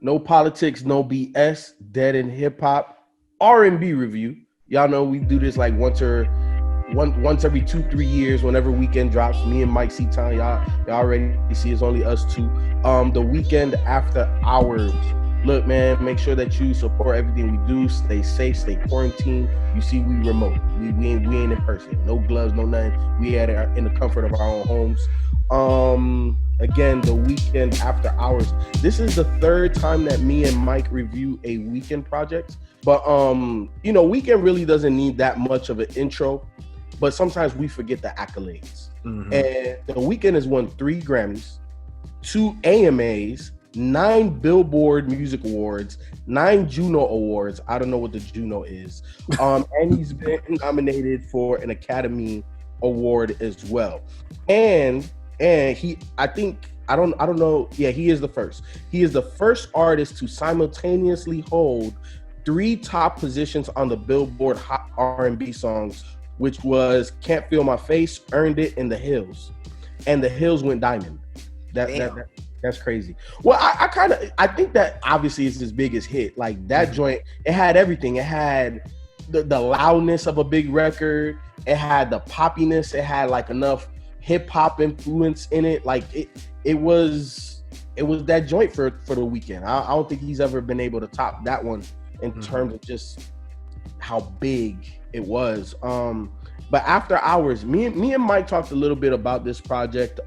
No politics, no BS, dead in hip hop, R&B review. Y'all know we do this like once every 2-3 years. Whenever Weeknd drops, me and Mike C-Town, y'all already see it's only us two. The Weeknd After Hours. Look, man, make sure that you support everything we do. Stay safe, stay quarantined. You see, we remote. We ain't in person. No gloves, no nothing. We in the comfort of our own homes. Again, the Weeknd After Hours. This is the third time that me and Mike review a Weeknd project. But Weeknd really doesn't need that much of an intro. But sometimes we forget the accolades. Mm-hmm. And the Weeknd has won 3 Grammys, 2 AMAs, 9 Billboard Music Awards, 9 Juno Awards. I don't know what the Juno is. And he's been nominated for an Academy Award as well. And he, I don't know. Yeah, he is the first. He is the first artist to simultaneously hold 3 top positions on the Billboard Hot R&B songs, which was Can't Feel My Face, Earned It, and The Hills. And The Hills went diamond. That's crazy. Well, I think that obviously is his biggest hit. Like that joint, it had everything. It had the loudness of a big record. It had the poppiness. It had like enough hip hop influence in it. Like it was that joint for the Weeknd. I don't think he's ever been able to top that one in terms of just how big it was. But After Hours, me and Mike talked a little bit about this project.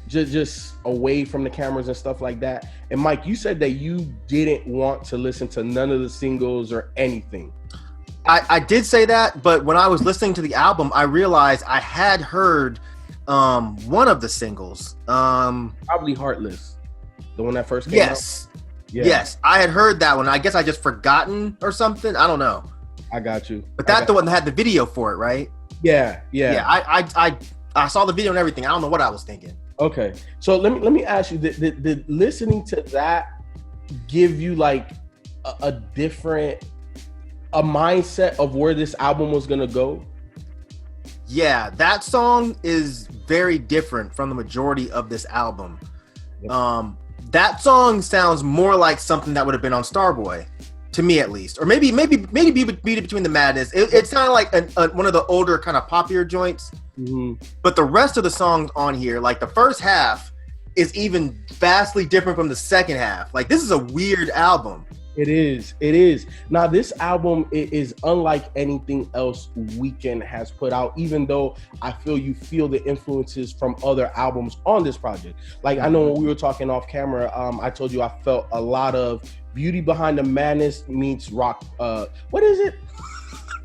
Just away from the cameras and stuff like that. And Mike, you said that you didn't want to listen to none of the singles or anything. I did say that, but when I was listening to the album, I realized I had heard one of the singles. Probably Heartless, the one that first came out. Yeah. Yes, I had heard that one. I guess I just forgotten or something. I don't know. I got you. But that's the one that had the video for it, right? Yeah. I saw the video and everything. I don't know what I was thinking. Okay, so let me ask you: did listening to that give you like a different mindset of where this album was gonna go? Yeah, that song is very different from the majority of this album. Yep. That song sounds more like something that would have been on Starboy, to me at least, or maybe Beat It Between the Madness. It sounded like one of the older kind of poppier joints. Mm-hmm. But the rest of the songs on here, like the first half, is even vastly different from the second half. Like this is a weird album. It is. Now this album is unlike anything else Weeknd has put out, even though I feel you feel the influences from other albums on this project. Like I know when we were talking off camera, I told you I felt a lot of Beauty Behind the Madness meets rock. What is it?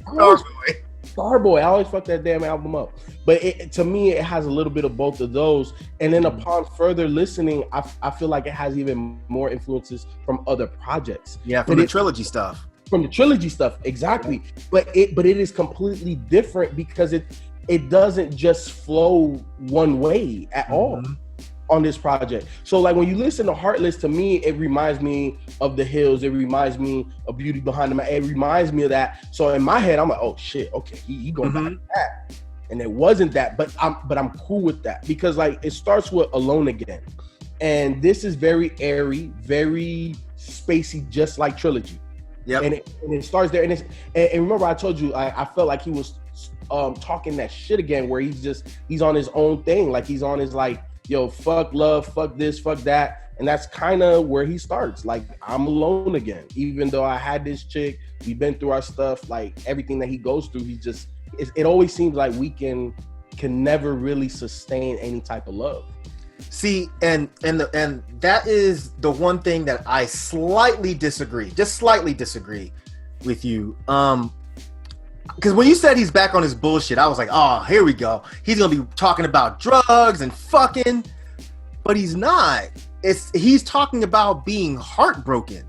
Starboy. I always fuck that damn album up. But to me, it has a little bit of both of those. And then upon further listening, I feel like it has even more influences from other projects. Yeah, from the trilogy stuff. From the trilogy stuff, exactly. But it is completely different because it doesn't just flow one way at all on this project. So like when you listen to Heartless, to me, it reminds me of The Hills. It reminds me of Beauty Behind the Madness. It reminds me of that. So in my head, I'm like, oh shit, okay, he going back to that. And it wasn't that, but I'm cool with that because like it starts with Alone Again. And this is very airy, very spacey, just like Trilogy. Yep. And it starts there. And remember I told you, I felt like he was talking that shit again where he's on his own thing. Like he's on his like, yo, fuck love, fuck this, fuck that. And that's kind of where he starts. Like, I'm alone again. Even though I had this chick, we've been through our stuff, like everything that he goes through, it always seems like Weeknd can never really sustain any type of love. See, and that is the one thing that I slightly disagree with you. Because when you said he's back on his bullshit, I was like, oh, here we go. He's going to be talking about drugs and fucking. But he's not. He's talking about being heartbroken.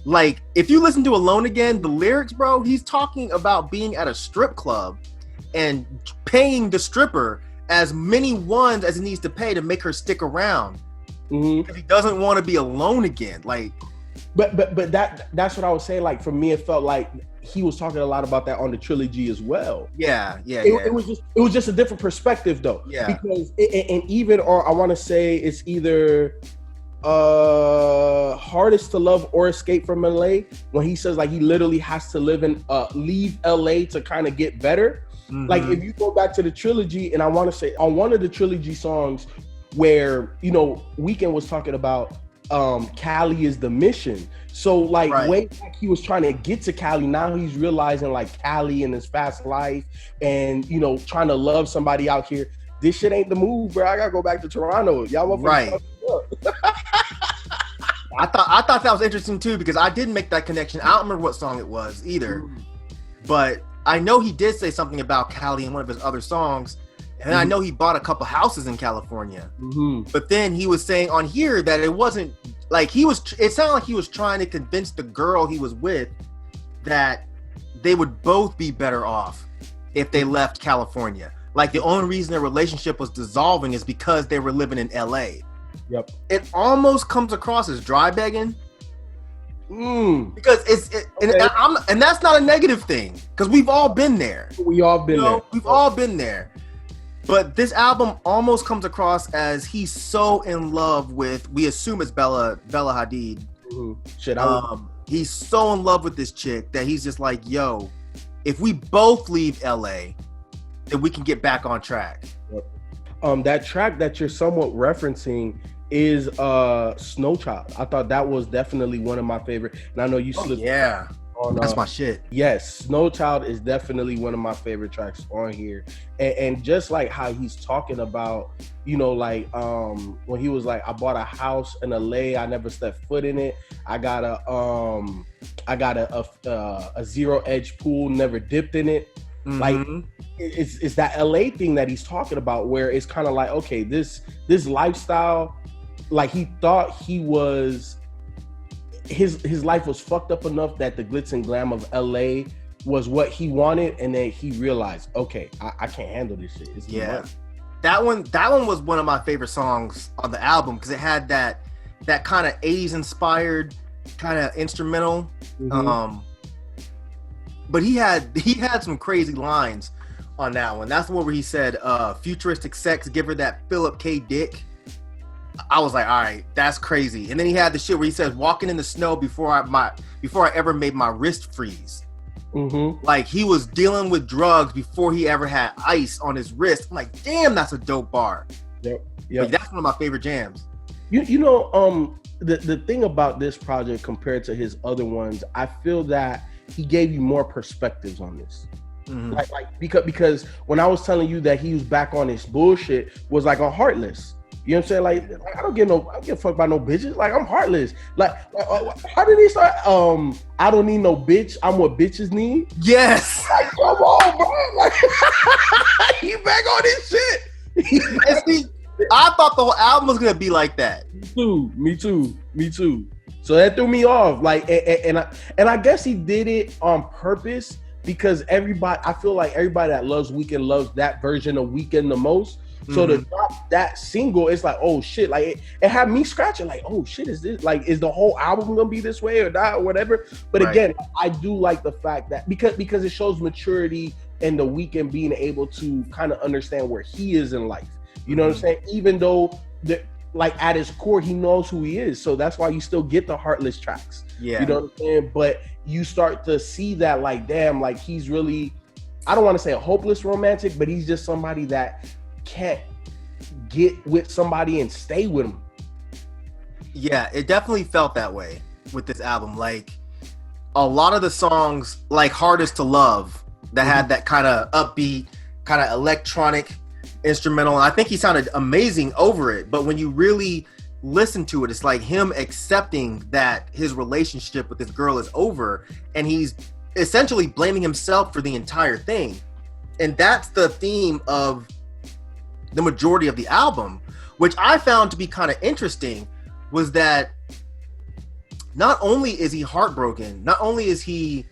Like, if you listen to Alone Again, the lyrics, bro, he's talking about being at a strip club and paying the stripper as many ones as he needs to pay to make her stick around. Because he doesn't want to be alone again. Like, But that's what I was saying. Like for me, it felt like he was talking a lot about that on the trilogy as well. It was just a different perspective though. Yeah. Because I want to say it's either Hardest to Love or Escape from LA, when he says like he literally has to leave LA to kind of get better. Mm-hmm. Like if you go back to the trilogy, and I want to say on one of the trilogy songs where, you know, Weeknd was talking about Cali is the mission. So like way back he was trying to get to Cali. Now he's realizing like Cali and his fast life and, you know, trying to love somebody out here. This shit ain't the move, bro. I gotta go back to Toronto. Y'all right. I thought that was interesting too, because I didn't make that connection. I don't remember what song it was either, but I know he did say something about Cali in one of his other songs, and I know he bought a couple houses in California. But then he was saying on here that it wasn't like it sounded like he was trying to convince the girl he was with that they would both be better off if they left California. Like the only reason their relationship was dissolving is because they were living in LA. Yep. It almost comes across as dry begging. Because and that's not a negative thing, because we've all been there. We've all been there. But this album almost comes across as he's so in love with, we assume it's Bella Hadid. He's so in love with this chick that he's just like, yo, if we both leave LA, then we can get back on track. Yep. That track that you're somewhat referencing is Snow Child. I thought that was definitely one of my favorite, and I know you slipped. Yeah, that's my shit. Yes, Snow Child is definitely one of my favorite tracks on here, and just like how he's talking about, you know, like when he was like, I bought a house in LA, I never stepped foot in it. I got a zero edge pool, never dipped in it. Like it's that LA thing that he's talking about, where it's kind of like, okay, this lifestyle, like he thought he was, his life was fucked up enough that the glitz and glam of LA was what he wanted, and then he realized, okay, I can't handle this shit. It's that one was one of my favorite songs on the album, because it had that kind of 80s inspired kind of instrumental. But he had some crazy lines on that one. That's the one where he said, futuristic sex, give her that Philip K. Dick. I was like, all right, that's crazy. And then he had the shit where he says, walking in the snow before I ever made my wrist freeze. Like he was dealing with drugs before he ever had ice on his wrist. I'm like, damn, that's a dope bar. Yep. Like, that's one of my favorite jams. You know, the thing about this project compared to his other ones, I feel that he gave you more perspectives on this. Like because when I was telling you that he was back on his bullshit, was like on Heartless. You know what I'm saying? Like I don't give a fuck about no bitches. Like I'm heartless. Like how did he start? I don't need no bitch. I'm what bitches need. Yes. Like, come on, bro. Like he back on his shit. See, I thought the whole album was gonna be like that. Me too. So that threw me off. Like and I guess he did it on purpose, because I feel like everybody that loves Weeknd loves that version of Weeknd the most. So to drop that single, it's like, oh shit, like it had me scratching, like, oh shit, is the whole album gonna be this way or not or whatever? But again, I do like the fact that because it shows maturity and the Weeknd being able to kind of understand where he is in life. You know what I'm saying? Even though like at his core, he knows who he is. So that's why you still get the Heartless tracks. Yeah. You know what I'm saying? But you start to see that, like, damn, like he's really, I don't want to say a hopeless romantic, but he's just somebody that can't get with somebody and stay with him. Yeah, it definitely felt that way with this album. Like a lot of the songs, like Hardest to Love, that had that kind of upbeat, kind of electronic instrumental, and I think he sounded amazing over it. But when you really listen to it, it's like him accepting that his relationship with this girl is over, and he's essentially blaming himself for the entire thing. And that's the theme of the majority of the album, which I found to be kind of interesting, was that not only is he heartbroken, not only is he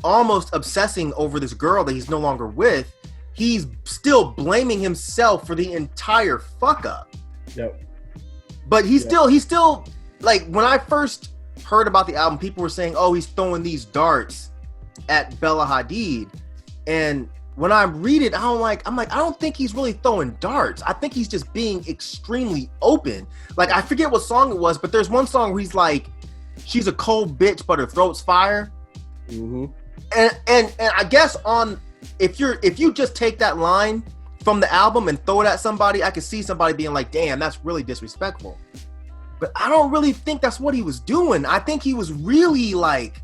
almost obsessing over this girl that he's no longer with, he's still blaming himself for the entire fuck up. Yep. But he's still like, when I first heard about the album, people were saying, oh, he's throwing these darts at Bella Hadid. And when I read it, I'm like, I don't think he's really throwing darts. I think he's just being extremely open. Like, I forget what song it was, but there's one song where he's like, she's a cold bitch, but her throat's fire. Mm-hmm. And I guess if you just take that line from the album and throw it at somebody, I could see somebody being like, damn, that's really disrespectful. But I don't really think that's what he was doing. I think he was really like,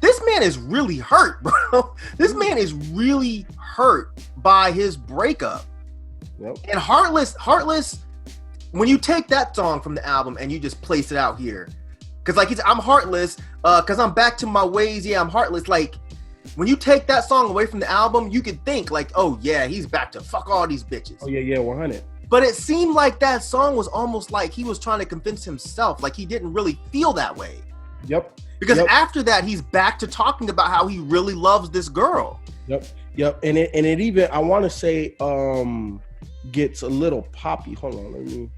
this man is really hurt, bro. This man is really hurt by his breakup. Yep. And Heartless, when you take that song from the album and you just place it out here, because like I'm heartless, because I'm back to my ways, yeah, I'm heartless. Like, when you take that song away from the album, you could think like, oh yeah, he's back to fuck all these bitches. Oh yeah, 100. But it seemed like that song was almost like he was trying to convince himself, like he didn't really feel that way. Yep. Because after that, he's back to talking about how he really loves this girl. Yep. And it even, I want to say, gets a little poppy. Hold on, let me.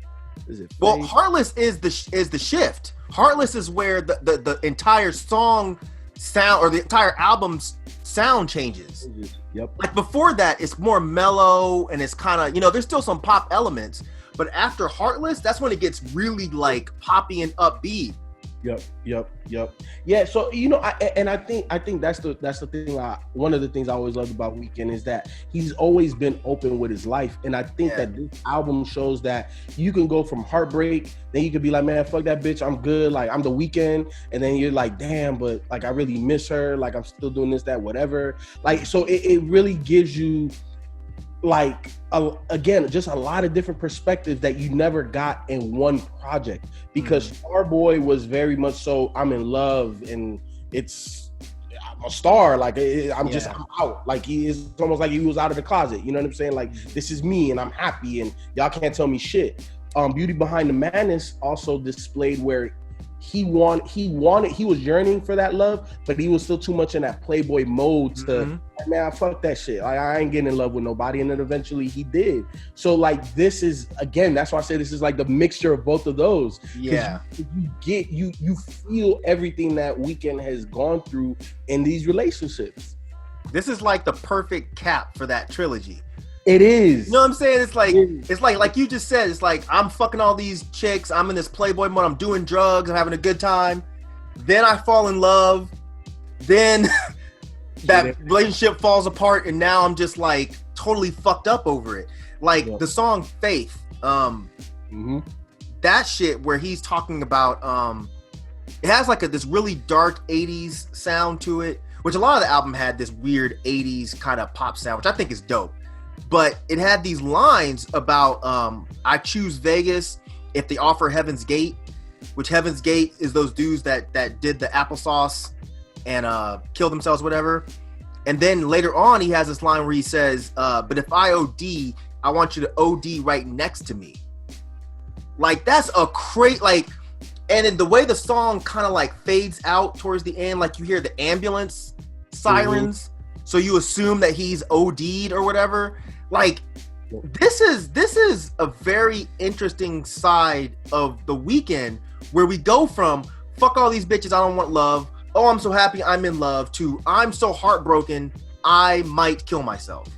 Is it? Well, Heartless is the shift. Heartless is where the entire song sound, or the entire album's sound changes. Yep. Like before that, it's more mellow and it's kind of, there's still some pop elements. But after Heartless, that's when it gets really like poppy and upbeat. Yep. Yeah, so I think that's the thing. One of the things I always loved about Weeknd is that he's always been open with his life, and I think that this album shows that you can go from Heartbreak, then you could be like, man, fuck that bitch, I'm good, like I'm the Weeknd, and then you're like, damn, but like I really miss her, like I'm still doing this, that, whatever. Like, so it really gives you like again just a lot of different perspectives that you never got in one project, because Starboy was very much so I'm in love and I'm a star, like I'm out, like it's almost like he was out of the closet, you know what I'm saying, like this is me and I'm happy and y'all can't tell me shit. Beauty Behind the Madness also displayed where he was yearning for that love, but he was still too much in that playboy mode to man, fuck that shit. Like, I ain't getting in love with nobody, and then eventually he did. So like this is, again, that's why I say this is like the mixture of both of those. Yeah. You feel everything that Weeknd has gone through in these relationships. This is like the perfect cap for that trilogy. It is. You know what I'm saying? It's like you just said, it's like I'm fucking all these chicks, I'm in this playboy mode, I'm doing drugs, I'm having a good time. Then I fall in love. Then that relationship falls apart, and now I'm just like totally fucked up over it. Like the song Faith, that shit where he's talking about it has like this really dark 80s sound to it, which a lot of the album had this weird 80s kind of pop sound, which I think is dope. But it had these lines about I choose Vegas if they offer Heaven's Gate, which Heaven's Gate is those dudes that did the applesauce and killed themselves, whatever. And then later on, he has this line where he says, but if I OD, I want you to OD right next to me. Like, that's a like, and in the way the song kind of like fades out towards the end, like you hear the ambulance sirens. So you assume that he's OD'd or whatever. Like, this is a very interesting side of the Weeknd, where we go from fuck all these bitches, I don't want love, oh I'm so happy I'm in love, to I'm so heartbroken I might kill myself.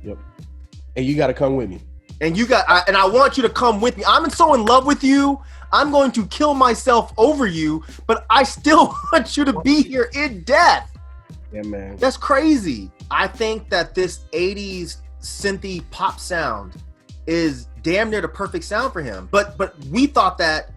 Yep. And you got to come with me. And I want you to come with me. I'm so in love with you, I'm going to kill myself over you, but I still want you to be here in death. Yeah, man. That's crazy. I think that this 80s synthy pop sound is damn near the perfect sound for him. But we thought that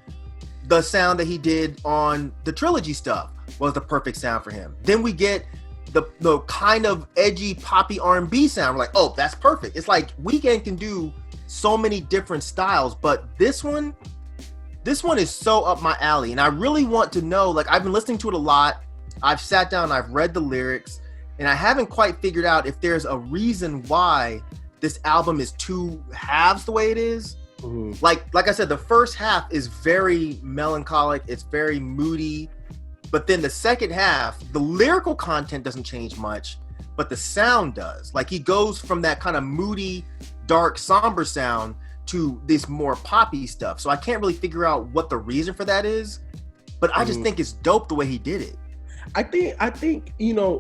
the sound that he did on the trilogy stuff was the perfect sound for him. Then we get the kind of edgy poppy R&B sound. We're like, oh, that's perfect. It's like Weeknd can do so many different styles, but this one is so up my alley. And I really want to know, like, I've been listening to it a lot. I've sat down, I've read the lyrics, and I haven't quite figured out if there's a reason why this album is two halves the way it is. Like I said, the first half is very melancholic, it's very moody, but then the second half, the lyrical content doesn't change much, but the sound does. Like, he goes from that kind of moody, dark, somber sound to this more poppy stuff. So I can't really figure out what the reason for that is, but I just think it's dope the way he did it. I think,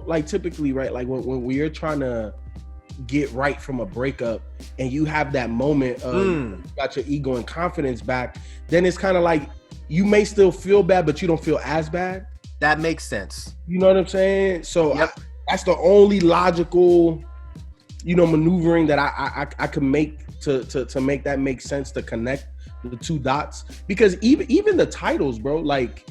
like typically, right? Like when we're trying to get right from a breakup and you have that moment of you got your ego and confidence back, then it's kind of like you may still feel bad, but you don't feel as bad. That makes sense. You know what I'm saying? So that's the only logical, maneuvering that I can make to make that make sense, to connect the two dots. Because even the titles, bro, like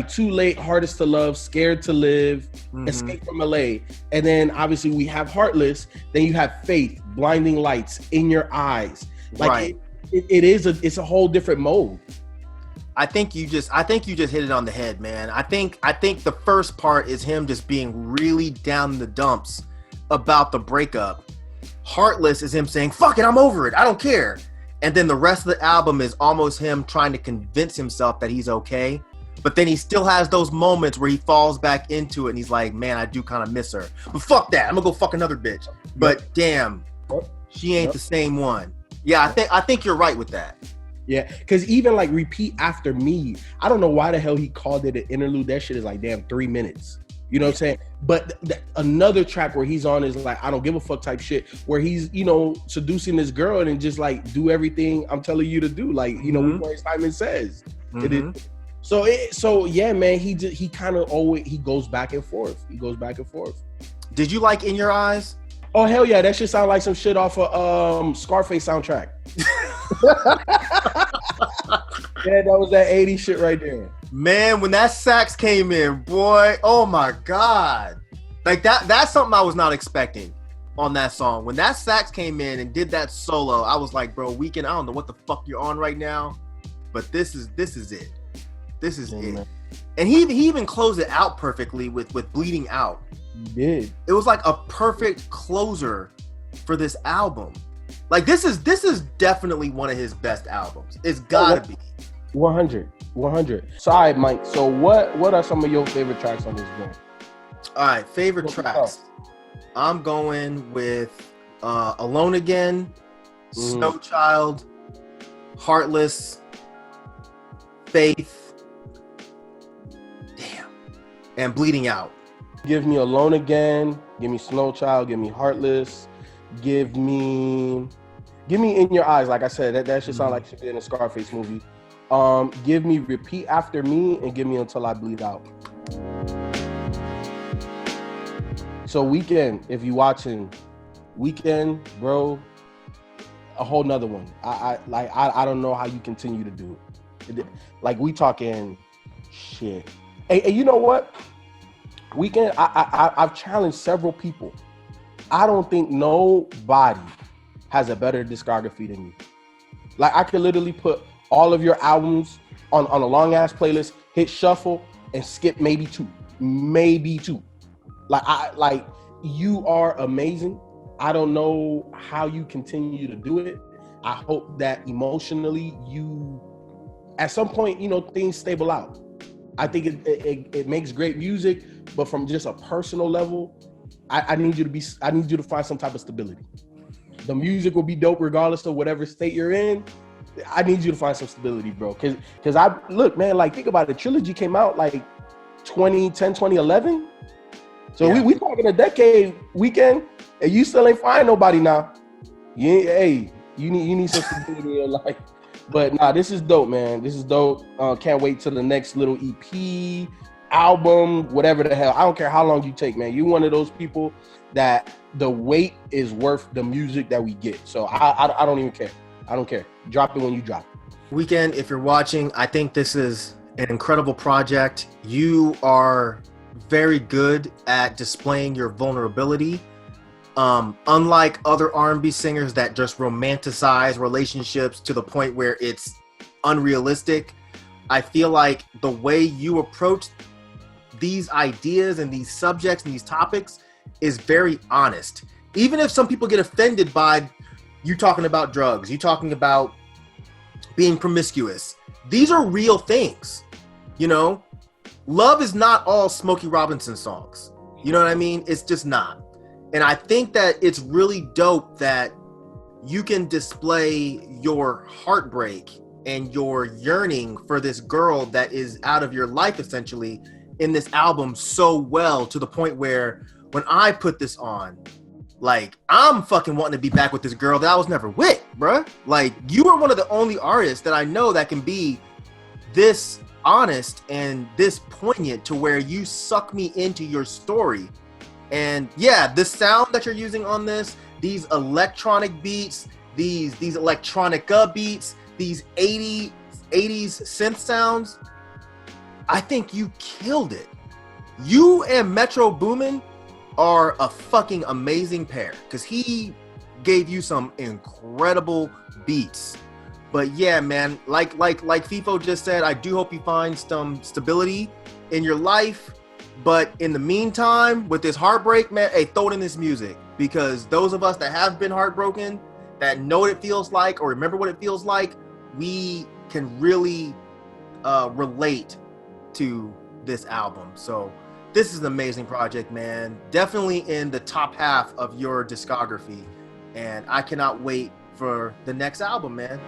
Too Late, Hardest to Love, Scared to Live, Escape from LA, and then obviously we have Heartless. Then you have Faith, Blinding Lights, In Your Eyes. Like it's a whole different mode. I think you just hit it on the head, man. I think the first part is him just being really down in the dumps about the breakup. Heartless is him saying, fuck it, I'm over it, I don't care. And then the rest of the album is almost him trying to convince himself that he's okay. But then he still has those moments where he falls back into it and he's like, man, I do kind of miss her. But fuck that, I'm gonna go fuck another bitch. But damn, she ain't the same one. Yeah, I think you're right with that. Yeah, because even like Repeat After Me, I don't know why the hell he called it an interlude. That shit is like damn 3 minutes. You know what I'm saying? But another track where he's on is like I don't give a fuck type shit, where he's seducing this girl and just like do everything I'm telling you to do, like what Simon says. It is. So yeah, man, he kind of always he goes back and forth. Did you like In Your Eyes? Oh hell yeah, that shit sound like some shit off of Scarface soundtrack. Yeah, that was that 80s shit right there. Man, when that sax came in, boy, oh my God. Like that's something I was not expecting on that song. When that sax came in and did that solo, I was like, bro, Weeknd, I don't know what the fuck you're on right now, but this is it. This is it. Man. And he even closed it out perfectly with Bleeding Out. He did. It was like a perfect closer for this album. Like this is definitely one of his best albums. It's gotta be. 100. So, all right, Mike. So, what are some of your favorite tracks on this joint? All right, favorite tracks. I'm going with Alone Again, Snow Child, Heartless, Faith, and Bleeding Out. Give me Alone Again. Give me Snow Child. Give me Heartless. Give me In Your Eyes. Like I said, that should sound like it should be in a Scarface movie. Give me Repeat After Me and give me Until I Bleed Out. So Weeknd, if you watching, Weeknd, bro, a whole nother one. I don't know how you continue to do it. Like we talking shit. Hey, you know what? Weeknd, I've challenged several people. I don't think nobody has a better discography than you. Like I could literally put all of your albums on a long ass playlist, hit shuffle, and skip maybe two. Like you are amazing. I don't know how you continue to do it. I hope that emotionally you, at some point, things stable out. I think it makes great music, but from just a personal level, I need you to find some type of stability. The music will be dope regardless of whatever state you're in. I need you to find some stability, bro. Cause I look, man, like think about it. The trilogy came out like 2010, 2011. So yeah. we talking a decade, Weeknd, and you still ain't find nobody now. You need some stability in your life. But nah, this is dope, man. This is dope. Can't wait till the next little EP, album, whatever the hell. I don't care how long you take, man. You one of those people that the wait is worth the music that we get. So I don't even care. I don't care. Drop it when you drop it. Weeknd, if you're watching, I think this is an incredible project. You are very good at displaying your vulnerability. Unlike other R&B singers that just romanticize relationships to the point where it's unrealistic, I feel like the way you approach these ideas and these subjects and these topics is very honest. Even if some people get offended by you talking about drugs, you talking about being promiscuous, these are real things. Love is not all Smokey Robinson songs. You know what I mean? It's just not. And I think that it's really dope that you can display your heartbreak and your yearning for this girl that is out of your life essentially in this album so well, to the point where when I put this on, Like, I'm fucking wanting to be back with this girl that I was never with, bruh. Like, you are one of the only artists that I know that can be this honest and this poignant to where you suck me into your story. And yeah, the sound that you're using on this, these electronic beats, these electronica beats, these 80s synth sounds, I think you killed it. You and Metro Boomin are a fucking amazing pair, because he gave you some incredible beats. But yeah, man, like Feefo just said, I do hope you find some stability in your life. But in the meantime, with this heartbreak, man, hey, throw it in this music, because those of us that have been heartbroken, that know what it feels like or remember what it feels like, we can really relate to this album. So this is an amazing project, man. Definitely in the top half of your discography. And I cannot wait for the next album, man.